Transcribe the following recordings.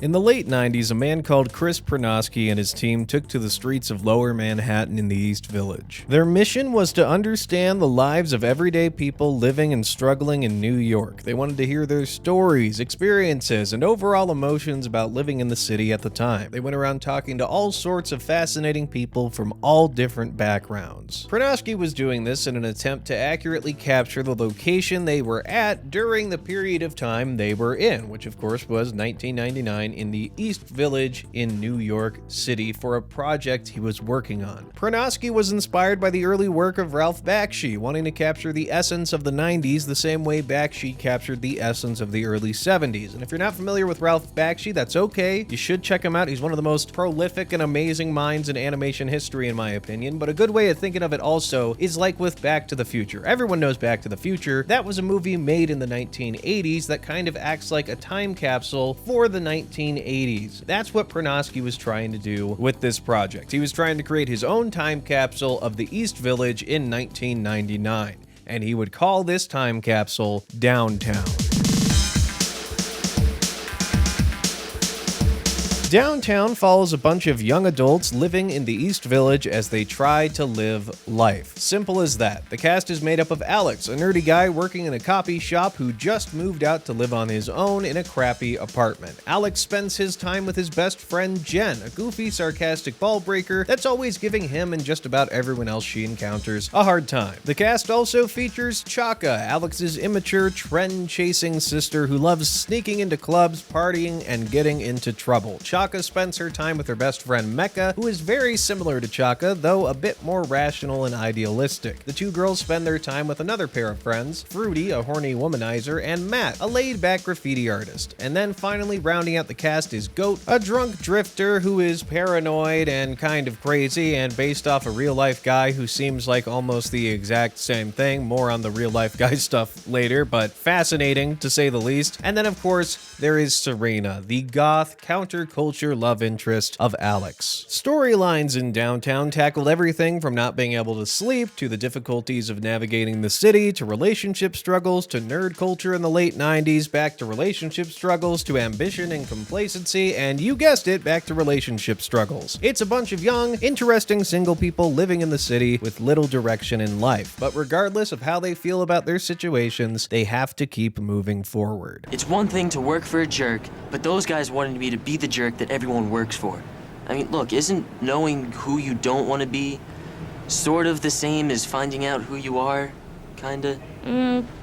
In the late 90s, a man called Chris Pronosky and his team took to the streets of Lower Manhattan in the East Village. Their mission was to understand the lives of everyday people living and struggling in New York. They wanted to hear their stories, experiences, and overall emotions about living in the city at the time. They went around talking to all sorts of fascinating people from all different backgrounds. Pronosky was doing this in an attempt to accurately capture the location they were at during the period of time they were in, which of course was 1999 in the East Village in New York City for a project he was working on. Pronosky was inspired by the early work of Ralph Bakshi, wanting to capture the essence of the 90s the same way Bakshi captured the essence of the early 70s. And if you're not familiar with Ralph Bakshi, that's okay. You should check him out. He's one of the most prolific and amazing minds in animation history, in my opinion. But a good way of thinking of it also is like with Back to the Future. Everyone knows Back to the Future. That was a movie made in the 1980s that kind of acts like a time capsule for the 1980s. That's what Pronosky was trying to do with this project. He was trying to create his own time capsule of the East Village in 1999, and he would call this time capsule Downtown. Downtown follows a bunch of young adults living in the East Village as they try to live life. Simple as that. The cast is made up of Alex, a nerdy guy working in a copy shop who just moved out to live on his own in a crappy apartment. Alex spends his time with his best friend Jen, a goofy, sarcastic ball breaker that's always giving him and just about everyone else she encounters a hard time. The cast also features Chaka, Alex's immature, trend-chasing sister who loves sneaking into clubs, partying, and getting into trouble. Chaka spends her time with her best friend Mecca, who is very similar to Chaka, though a bit more rational and idealistic. The two girls spend their time with another pair of friends, Fruity, a horny womanizer, and Matt, a laid-back graffiti artist. And then finally rounding out the cast is Goat, a drunk drifter who is paranoid and kind of crazy, and based off a real-life guy who seems like almost the exact same thing. More on the real-life guy stuff later, but fascinating to say the least. And then of course, there is Serena, the goth counterculture love interest of Alex. Storylines in Downtown tackled everything from not being able to sleep, to the difficulties of navigating the city, to relationship struggles, to nerd culture in the late 90s, back to relationship struggles, to ambition and complacency, and you guessed it, back to relationship struggles. It's a bunch of young, interesting single people living in the city with little direction in life, but regardless of how they feel about their situations, they have to keep moving forward. It's one thing to work for a jerk, but those guys wanted me to be the jerk that everyone works for. I mean, look, isn't knowing who you don't want to be sort of the same as finding out who you are? Kinda?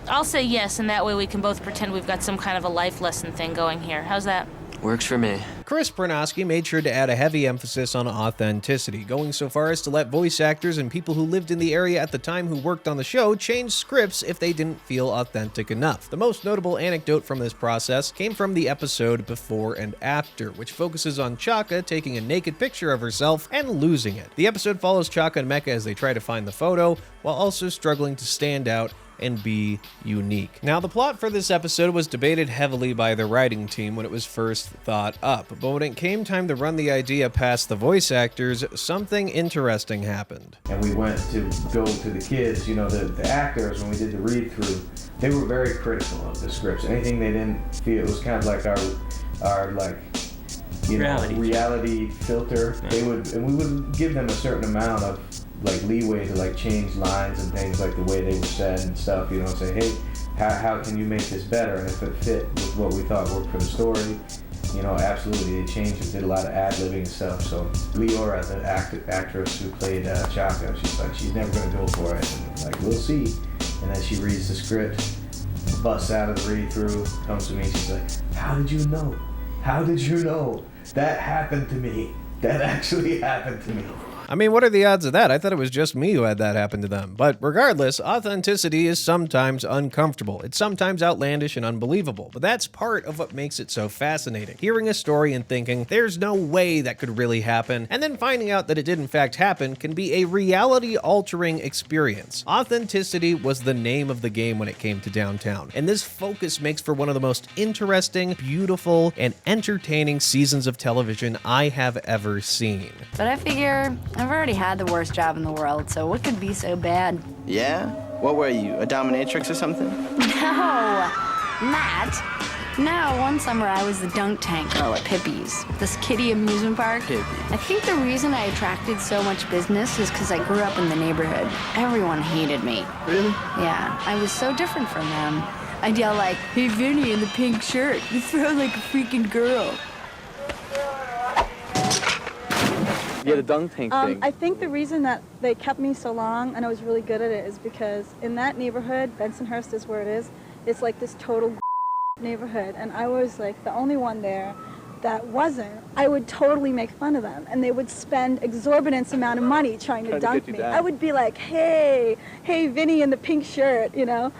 I'll say yes, and that way we can both pretend we've got some kind of a life lesson thing going here. How's that? Works for me. Chris Pronosky made sure to add a heavy emphasis on authenticity, going so far as to let voice actors and people who lived in the area at the time who worked on the show change scripts if they didn't feel authentic enough. The most notable anecdote from this process came from the episode Before and After, which focuses on Chaka taking a naked picture of herself and losing it. The episode follows Chaka and Mecca as they try to find the photo, while also struggling to stand out and be unique. Now, the plot for this episode was debated heavily by the writing team when it was first thought up, but when it came time to run the idea past the voice actors, something interesting happened. And we went to go to the kids, the actors, when we did the read-through, they were very critical of the scripts. Anything they didn't feel, it was kind of like our reality filter. They would, and we would give them a certain amount of leeway to change lines and things like the way they were said and stuff, and say, hey, how can you make this better? And if it fit with what we thought worked for the story, absolutely they changed it, did a lot of ad-libbing and stuff. So Leora, the actress who played Chaka, she's never going to go for it. And we'll see. And then she reads the script, busts out of the read-through, comes to me, she's like, how did you know? How did you know? That happened to me. That actually happened to me. I mean, what are the odds of that? I thought it was just me who had that happen to them. But regardless, authenticity is sometimes uncomfortable. It's sometimes outlandish and unbelievable. But that's part of what makes it so fascinating. Hearing a story and thinking, there's no way that could really happen, and then finding out that it did in fact happen can be a reality-altering experience. Authenticity was the name of the game when it came to Downtown. And this focus makes for one of the most interesting, beautiful, and entertaining seasons of television I have ever seen. But I figure I've already had the worst job in the world, so what could be so bad? Yeah? What were you, a dominatrix or something? No, Matt. No, one summer I was the dunk tank girl at Pippi's, this kiddie amusement park. Pippi. I think the reason I attracted so much business is because I grew up in the neighborhood. Everyone hated me. Really? Yeah, I was so different from them. I'd yell like, "Hey, Vinny in the pink shirt, you throw like a freaking girl." Yeah, the dunk tank thing. I think the reason that they kept me so long and I was really good at it is because in that neighborhood, Bensonhurst is where it is, it's like this total neighborhood, and I was like the only one there that wasn't. I would totally make fun of them, and they would spend exorbitant amount of money trying to dunk me. down. I would be like, hey, Vinny in the pink shirt, you know,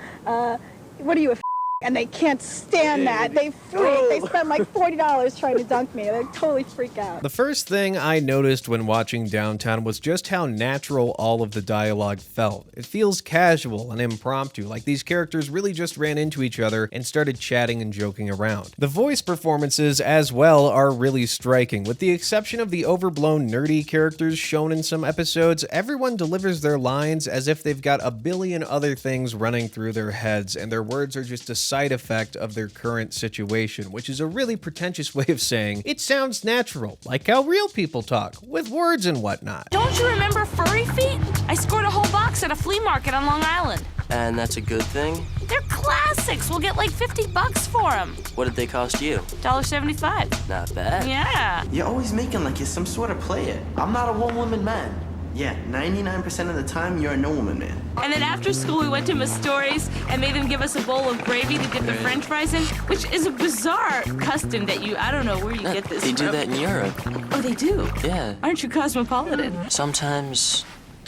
what are you, a and they can't stand that. They freak. They spend like $40 trying to dunk me. They totally freak out. The first thing I noticed when watching Downtown was just how natural all of the dialogue felt. It feels casual and impromptu, like these characters really just ran into each other and started chatting and joking around. The voice performances as well are really striking. With the exception of the overblown nerdy characters shown in some episodes, everyone delivers their lines as if they've got a billion other things running through their heads, and their words are just a side effect of their current situation, which is a really pretentious way of saying it sounds natural, like how real people talk, with words and whatnot. Don't you remember Furry Feet? I scored a whole box at a flea market on Long Island. And that's a good thing? They're classics. We'll get like $50 for them. What did they cost you? $1.75. Not bad. Yeah. You're always making like you're some sort of player. I'm not a one-woman man. Yeah, 99% of the time, you're a no-woman man. And then after school, we went to Mastori's and made them give us a bowl of gravy to dip the French fries in, which is a bizarre custom that I don't know where you get this They from. do that in Europe. Oh, they do? Yeah. Aren't you cosmopolitan? Sometimes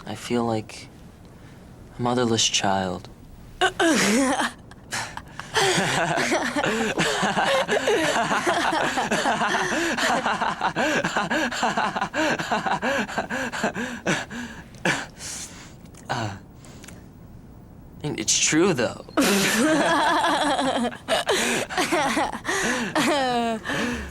I feel like a motherless child. It's true, though.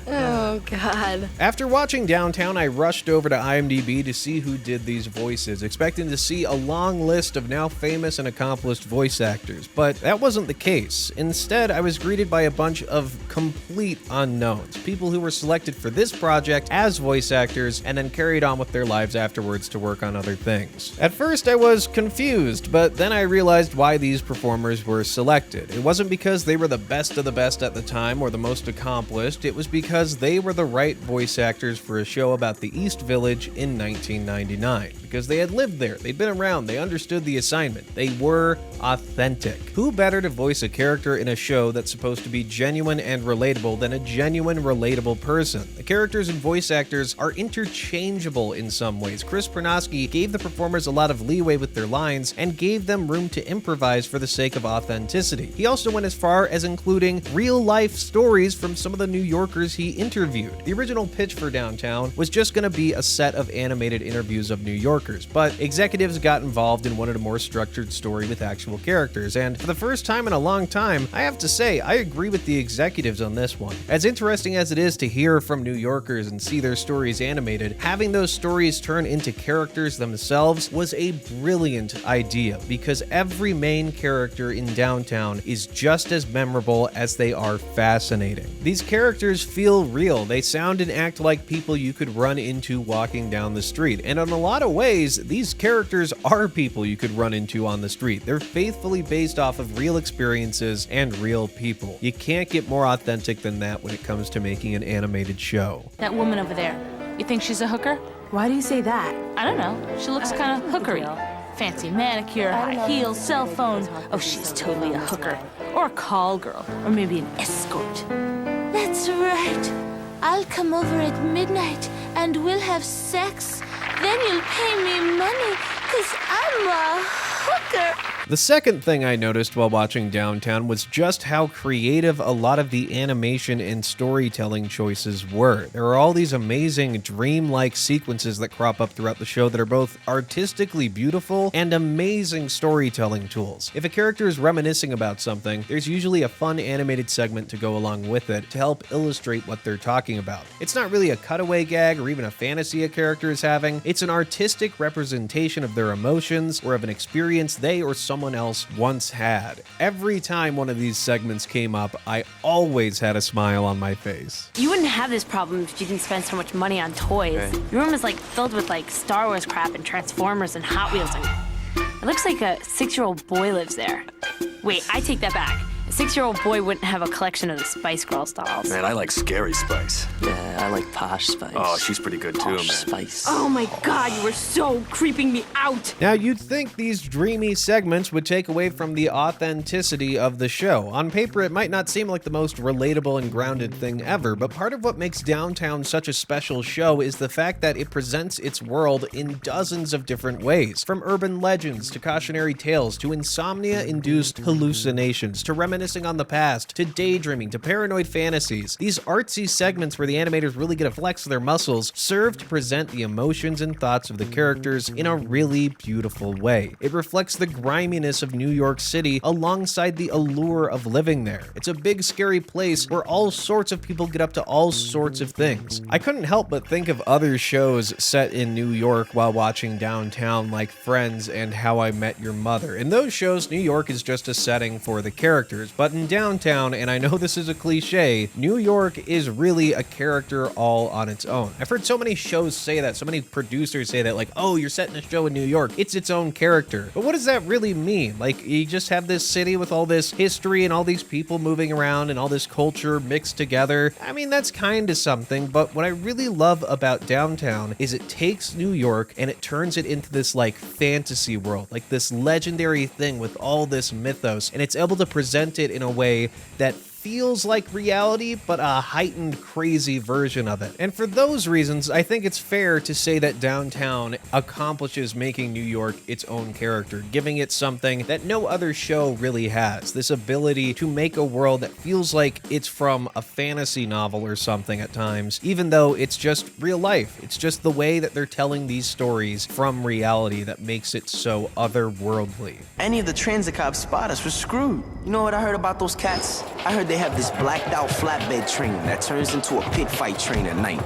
Oh, God. After watching Downtown, I rushed over to IMDb to see who did these voices, expecting to see a long list of now famous and accomplished voice actors, but that wasn't the case. Instead, I was greeted by a bunch of complete unknowns, people who were selected for this project as voice actors and then carried on with their lives afterwards to work on other things. At first, I was confused, but then I realized why these performers were selected. It wasn't because they were the best of the best at the time or the most accomplished, it was because they were the right voice actors for a show about the East Village in 1999. Because they had lived there, they'd been around, they understood the assignment. They were authentic. Who better to voice a character in a show that's supposed to be genuine and relatable than a genuine, relatable person? The characters and voice actors are interchangeable in some ways. Chris Pernosky gave the performers a lot of leeway with their lines and gave them room to improvise for the sake of authenticity. He also went as far as including real-life stories from some of the New Yorkers he interviewed. The original pitch for Downtown was just going to be a set of animated interviews of New Yorkers, but executives got involved and wanted a more structured story with actual characters, and for the first time in a long time, I have to say, I agree with the executives on this one. As interesting as it is to hear from New Yorkers and see their stories animated, having those stories turn into characters themselves was a brilliant idea, because every main character in Downtown is just as memorable as they are fascinating. These characters feel real, they sound and act like people you could run into walking down the street, and in a lot of ways, these characters are people you could run into on the street. They're faithfully based off of real experiences and real people. You can't get more authentic than that when it comes to making an animated show. That woman over there, you think she's a hooker? Why do you say that? I don't know. She looks kind of hookery. Fancy manicure, high heels, cell phone. Oh, she's totally a hooker. Or a call girl. Or maybe an escort. That's right. I'll come over at midnight and we'll have sex. Then you'll pay me money, 'cause I'm a hooker. The second thing I noticed while watching Downtown was just how creative a lot of the animation and storytelling choices were. There are all these amazing dreamlike sequences that crop up throughout the show that are both artistically beautiful and amazing storytelling tools. If a character is reminiscing about something, there's usually a fun animated segment to go along with it to help illustrate what they're talking about. It's not really a cutaway gag or even a fantasy a character is having, it's an artistic representation of their emotions or of an experience they or someone someone else once had. Every time one of these segments came up, I always had a smile on my face. You wouldn't have this problem if you didn't spend so much money on toys. Right. Your room is like filled with like Star Wars crap and Transformers and Hot Wheels and it looks like a 6-year-old boy lives there. Wait, I take that back. A 6-year-old boy wouldn't have a collection of the Spice Girls dolls. Man, I like Scary Spice. Yeah, I like Posh Spice. Oh, she's pretty good too, Posh man. Spice. Oh my God, you were so creeping me out. Now, you'd think these dreamy segments would take away from the authenticity of the show. On paper, it might not seem like the most relatable and grounded thing ever, but part of what makes Downtown such a special show is the fact that it presents its world in dozens of different ways. From urban legends to cautionary tales to insomnia-induced hallucinations to reminiscing on the past to daydreaming to paranoid fantasies. These artsy segments where the animators really get to flex their muscles serve to present the emotions and thoughts of the characters in a really beautiful way. It reflects the griminess of New York City alongside the allure of living there. It's a big scary place where all sorts of people get up to all sorts of things. I couldn't help but think of other shows set in New York while watching Downtown, like Friends and How I Met Your Mother. In those shows, New York is just a setting for the characters, but in Downtown, and I know this is a cliche, New York is really a character all on its own. I've heard so many shows say that, so many producers say that, like, oh, you're setting a show in New York, it's its own character. But what does that really mean? Like, you just have this city with all this history and all these people moving around and all this culture mixed together. I mean, that's kind of something, but what I really love about Downtown is it takes New York and it turns it into this, like, fantasy world, like this legendary thing with all this mythos, and it's able to present it in a way that feels like reality, but a heightened, crazy version of it. And for those reasons, I think it's fair to say that Downtown accomplishes making New York its own character, giving it something that no other show really has. This ability to make a world that feels like it's from a fantasy novel or something at times, even though it's just real life. It's just the way that they're telling these stories from reality that makes it so otherworldly. Any of the transit cops spot us, we're screwed. You know what I heard about those cats? I heard they have this blacked out flatbed train that turns into a pit fight train at night.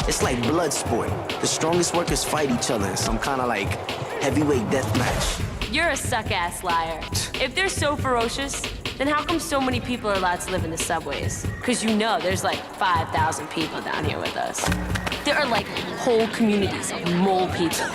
It's like blood sport. The strongest workers fight each other in some kind of like heavyweight death match. You're a suck-ass liar. If they're so ferocious, then how come so many people are allowed to live in the subways? Because you know there's like 5,000 people down here with us. There are like whole communities of mole people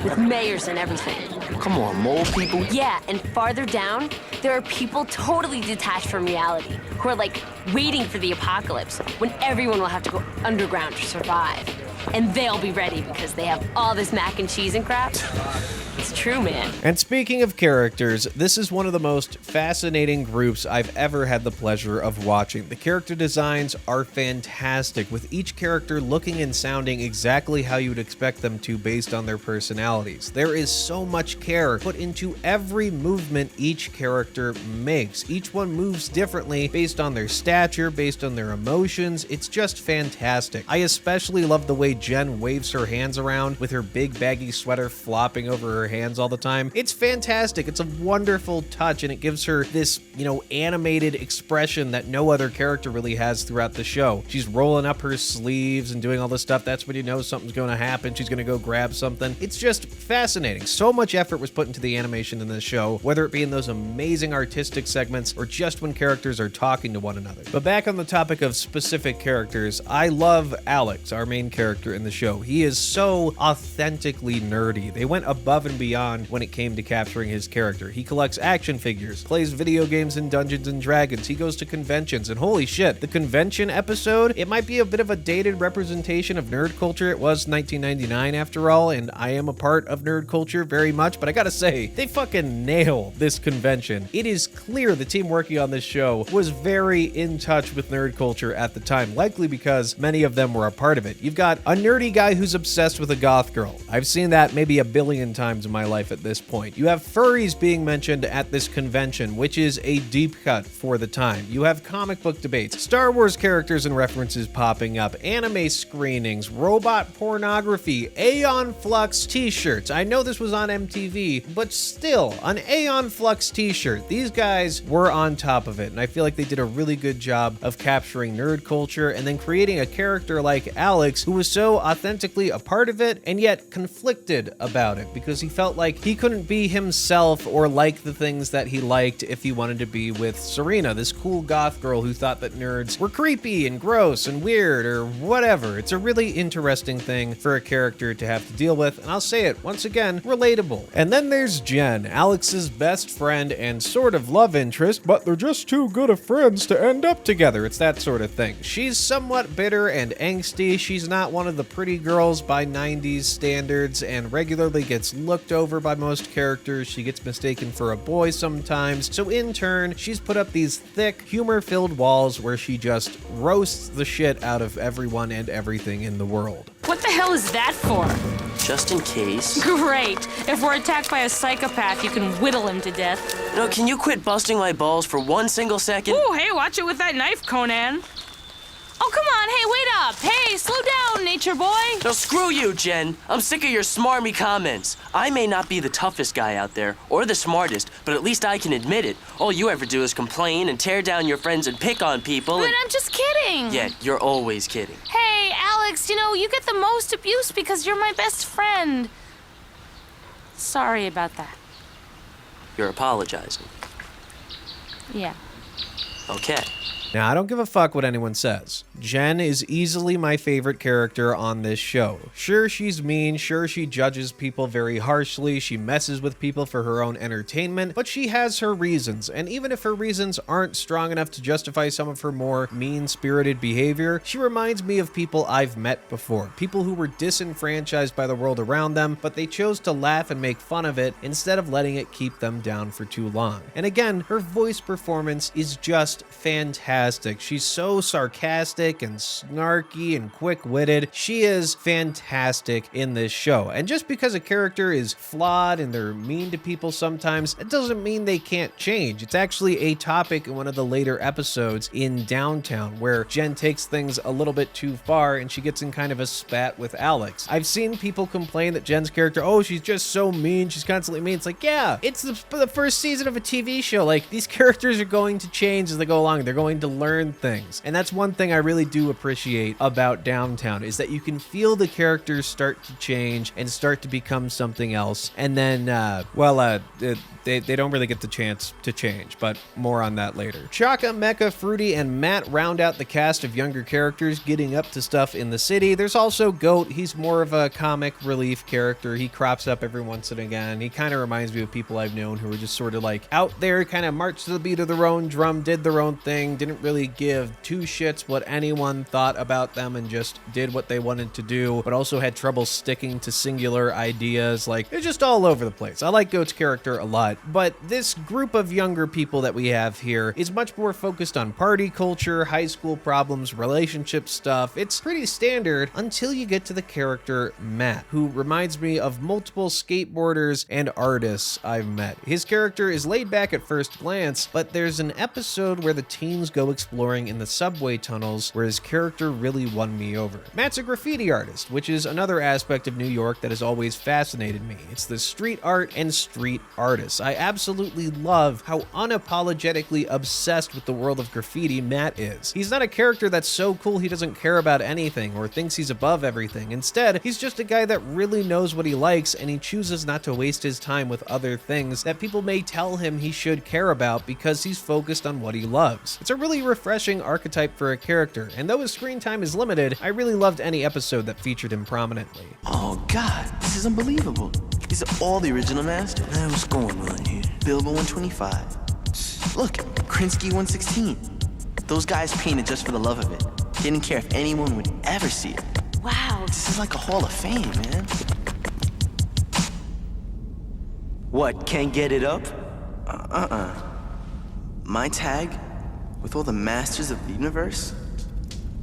with mayors and everything. Come on, mole people? Yeah, and farther down, there are people totally detached from reality who are like waiting for the apocalypse when everyone will have to go underground to survive. And they'll be ready because they have all this mac and cheese and crap. It's true, man. And speaking of characters, this is one of the most fascinating groups I've ever had the pleasure of watching. The character designs are fantastic, with each character looking and sounding exactly how you would expect them to based on their personalities. There is so much care put into every movement each character makes. Each one moves differently based on their stature, based on their emotions. It's just fantastic. I especially love the way Jen waves her hands around with her big baggy sweater flopping over her hands all the time. It's fantastic. It's a wonderful touch, and it gives her this, animated expression that no other character really has throughout the show. She's rolling up her sleeves and doing all this stuff. That's when you know something's going to happen. She's going to go grab something. It's just fascinating. So much effort was put into the animation in this show, whether it be in those amazing artistic segments or just when characters are talking to one another. But back on the topic of specific characters, I love Alex, our main character in the show. He is so authentically nerdy. They went above and beyond when it came to capturing his character. He collects action figures, plays video games in Dungeons and Dragons, he goes to conventions, and holy shit, the convention episode, it might be a bit of a dated representation of nerd culture. It was 1999 after all, and I am a part of nerd culture very much, but I gotta say, they fucking nail this convention. It is clear the team working on this show was very in touch with nerd culture at the time, likely because many of them were a part of it. You've got a nerdy guy who's obsessed with a goth girl. I've seen that maybe a billion times in my life at this point. You have furries being mentioned at this convention, which is a deep cut for the time. You have comic book debates, Star Wars characters and references popping up, anime screenings, robot pornography, Aeon Flux t-shirts. I know this was on MTV, but still, an Aeon Flux t-shirt. These guys were on top of it, and I feel like they did a really good job of capturing nerd culture and then creating a character like Alex who was so authentically a part of it and yet conflicted about it because he felt like he couldn't be himself or like the things that he liked if he wanted to be with Serena, this cool goth girl who thought that nerds were creepy and gross and weird or whatever. It's a really interesting thing for a character to have to deal with, and I'll say it once again, relatable. And then there's Jen, Alex's best friend and sort of love interest, but they're just too good of friends to end up together. It's that sort of thing. She's somewhat bitter and angsty. She's not one of the pretty girls by 90s standards and regularly gets looked over by most characters. She gets mistaken for a boy sometimes. So in turn, she's put up these thick, humor-filled walls where she just roasts the shit out of everyone and everything in the world. What the hell is that for? Just in case. Great. If we're attacked by a psychopath, you can whittle him to death. No, can you quit busting my balls for 1 single second? Ooh, hey, watch it with that knife, Conan. Oh, come on. Hey, wait up. Hey, slow down, nature boy. No, screw you, Jen. I'm sick of your smarmy comments. I may not be the toughest guy out there, or the smartest, but at least I can admit it. All you ever do is complain and tear down your friends and pick on people. But I'm just kidding. Yeah, you're always kidding. Hey, Alex, you know, you get the most abuse because you're my best friend. Sorry about that. You're apologizing. Yeah. Okay. Now, I don't give a fuck what anyone says. Jen is easily my favorite character on this show. Sure, she's mean, sure, she judges people very harshly, she messes with people for her own entertainment, but she has her reasons, and even if her reasons aren't strong enough to justify some of her more mean-spirited behavior, she reminds me of people I've met before. People who were disenfranchised by the world around them, but they chose to laugh and make fun of it instead of letting it keep them down for too long. And again, her voice performance is just fantastic. She's so sarcastic and snarky and quick-witted. She is fantastic in this show. And just because a character is flawed and they're mean to people sometimes, it doesn't mean they can't change. It's actually a topic in one of the later episodes in Downtown where Jen takes things a little bit too far and she gets in kind of a spat with Alex. I've seen people complain that Jen's character, oh, she's just so mean, she's constantly mean. It's like, yeah, it's the first season of a TV show. Like, these characters are going to change as they go along. They're going to learn things. And that's one thing I really do appreciate about Downtown is that you can feel the characters start to change and start to become something else. And then, they don't really get the chance to change, but more on that later. Chaka, Mecca, Fruity, and Matt round out the cast of younger characters getting up to stuff in the city. There's also Goat. He's more of a comic relief character. He crops up every once and again. He kind of reminds me of people I've known who are just sort of like out there, kind of marched to the beat of their own drum, did their own thing, didn't really give two shits what anyone thought about them and just did what they wanted to do, but also had trouble sticking to singular ideas. Like, they're just all over the place. I like Goat's character a lot. But this group of younger people that we have here is much more focused on party culture, high school problems, relationship stuff. It's pretty standard until you get to the character Matt, who reminds me of multiple skateboarders and artists I've met. His character is laid back at first glance, but there's an episode where the teens go exploring in the subway tunnels where his character really won me over. Matt's a graffiti artist, which is another aspect of New York that has always fascinated me. It's the street art and street artists. I absolutely love how unapologetically obsessed with the world of graffiti Matt is. He's not a character that's so cool he doesn't care about anything or thinks he's above everything. Instead, he's just a guy that really knows what he likes and he chooses not to waste his time with other things that people may tell him he should care about because he's focused on what he loves. It's a really refreshing archetype for a character, and though his screen time is limited, I really loved any episode that featured him prominently. Oh God, this is unbelievable. These are all the original masters. Man, what's going on here? Bilbo 125. Look, Krinsky 116. Those guys painted just for the love of it. They didn't care if anyone would ever see it. Wow. This is like a hall of fame, man. What, can't get it up? My tag, with all the masters of the universe?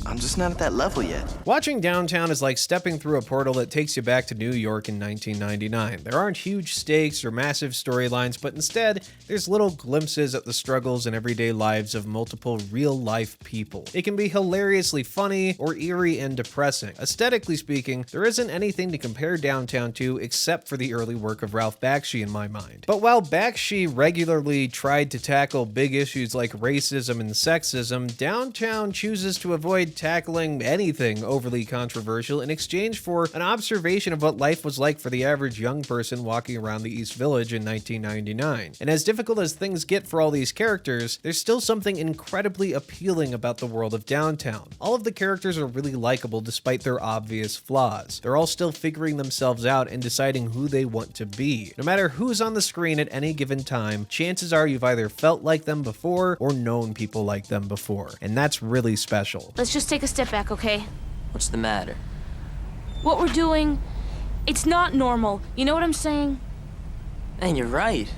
I'm just not at that level yet. Watching Downtown is like stepping through a portal that takes you back to New York in 1999. There aren't huge stakes or massive storylines, but instead, there's little glimpses at the struggles and everyday lives of multiple real-life people. It can be hilariously funny or eerie and depressing. Aesthetically speaking, there isn't anything to compare Downtown to except for the early work of Ralph Bakshi in my mind. But while Bakshi regularly tried to tackle big issues like racism and sexism, Downtown chooses to avoid avoid tackling anything overly controversial in exchange for an observation of what life was like for the average young person walking around the East Village in 1999. And as difficult as things get for all these characters, there's still something incredibly appealing about the world of Downtown. All of the characters are really likable despite their obvious flaws. They're all still figuring themselves out and deciding who they want to be. No matter who's on the screen at any given time, chances are you've either felt like them before or known people like them before. And that's really special. Let's just take a step back, okay? What's the matter? What we're doing, it's not normal. You know what I'm saying? Man, you're right.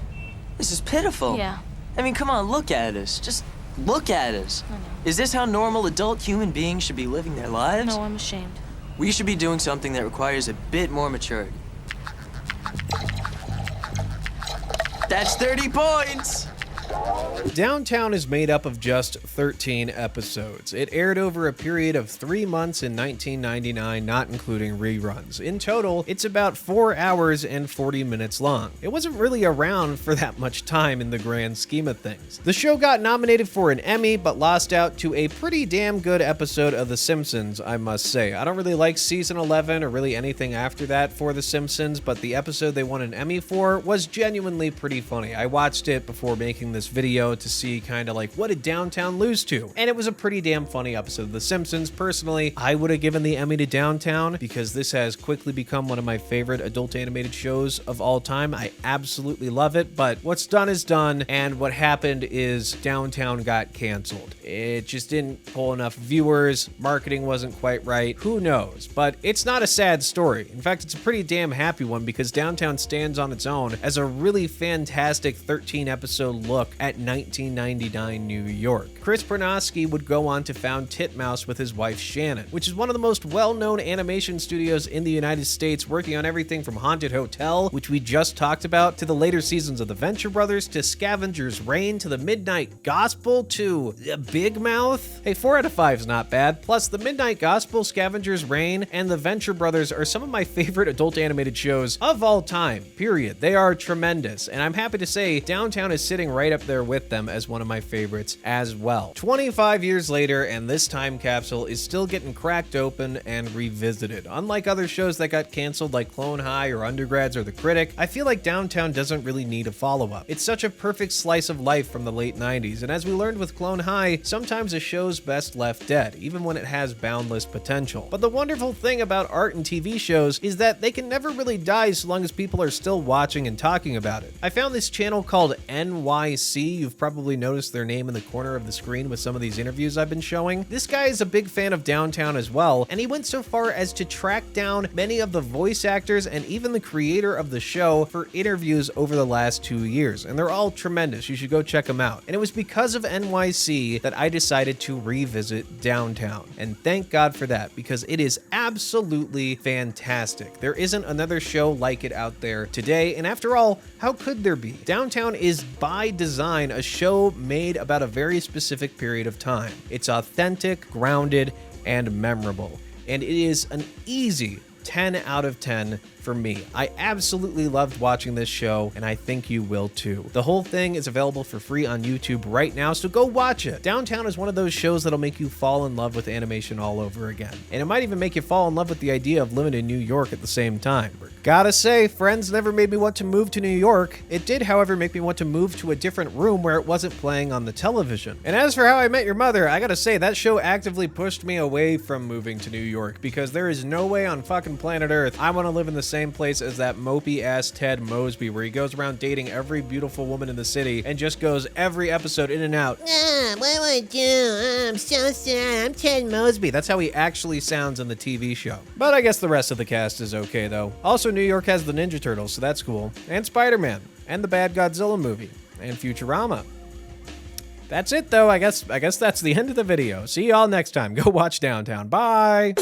This is pitiful. Yeah. I mean, come on, look at us. Just look at us. I know. Is this how normal adult human beings should be living their lives? No, I'm ashamed. We should be doing something that requires a bit more maturity. That's 30 points! Downtown is made up of just 13 episodes. It aired over a period of 3 months in 1999, not including reruns. In total, it's about 4 hours and 40 minutes long. It wasn't really around for that much time in the grand scheme of things. The show got nominated for an Emmy, but lost out to a pretty damn good episode of The Simpsons, I must say. I don't really like season 11 or really anything after that for The Simpsons, but the episode they won an Emmy for was genuinely pretty funny. I watched it before making this video to see kind of like what did Downtown lose to, and it was a pretty damn funny episode of The Simpsons. Personally, I would have given the Emmy to Downtown because this has quickly become one of my favorite adult animated shows of all time. I absolutely love it, but what's done is done, and what happened is Downtown got canceled. It just didn't pull enough viewers, marketing wasn't quite right, who knows, but it's not a sad story. In fact, it's a pretty damn happy one because Downtown stands on its own as a really fantastic 13 episode look at 1999 New York. Chris Pernosky would go on to found Titmouse with his wife Shannon, which is one of the most well-known animation studios in the United States, working on everything from Haunted Hotel, which we just talked about, to the later seasons of the Venture Brothers, to Scavenger's Reign, to the Midnight Gospel, to Big Mouth. Hey, 4 out of 5 is not bad. Plus, the Midnight Gospel, Scavenger's Reign, and the Venture Brothers are some of my favorite adult animated shows of all time, period. They are tremendous, and I'm happy to say Downtown is sitting right up there with them as one of my favorites as well. 25 years later, and this time capsule is still getting cracked open and revisited. Unlike other shows that got canceled like Clone High or Undergrads or The Critic, I feel like Downtown doesn't really need a follow-up. It's such a perfect slice of life from the late 90s, and as we learned with Clone High, sometimes a show's best left dead, even when it has boundless potential. But the wonderful thing about art and TV shows is that they can never really die so long as people are still watching and talking about it. I found this channel called NYC. You've probably noticed their name in the corner of the screen with some of these interviews I've been showing. This guy is a big fan of Downtown as well, and he went so far as to track down many of the voice actors and even the creator of the show for interviews over the last 2 years, and they're all tremendous. You should go check them out. And it was because of NYC that I decided to revisit Downtown, and thank God for that, because it is absolutely fantastic. There isn't another show like it out there today, and after all, how could there be? Downtown is by design a show made about a very specific period of time. It's authentic, grounded, and memorable, and it is an easy 10 out of 10 for me. I absolutely loved watching this show, and I think you will too. The whole thing is available for free on YouTube right now, so go watch it. Downtown is one of those shows that'll make you fall in love with animation all over again. And it might even make you fall in love with the idea of living in New York at the same time. Gotta say, Friends never made me want to move to New York. It did, however, make me want to move to a different room where it wasn't playing on the television. And as for How I Met Your Mother, I gotta say, that show actively pushed me away from moving to New York, because there is no way on fucking planet Earth I want to live in the same place as that mopey ass Ted Mosby, where he goes around dating every beautiful woman in the city and just goes every episode in and out. What do I do? I'm so sad. I'm Ted Mosby. That's how he actually sounds in the TV show. But I guess the rest of the cast is okay though. Also, New York has the Ninja Turtles, so that's cool. And Spider-Man. And the bad Godzilla movie. And Futurama. That's it though. I guess that's the end of the video. See y'all next time. Go watch Downtown. Bye!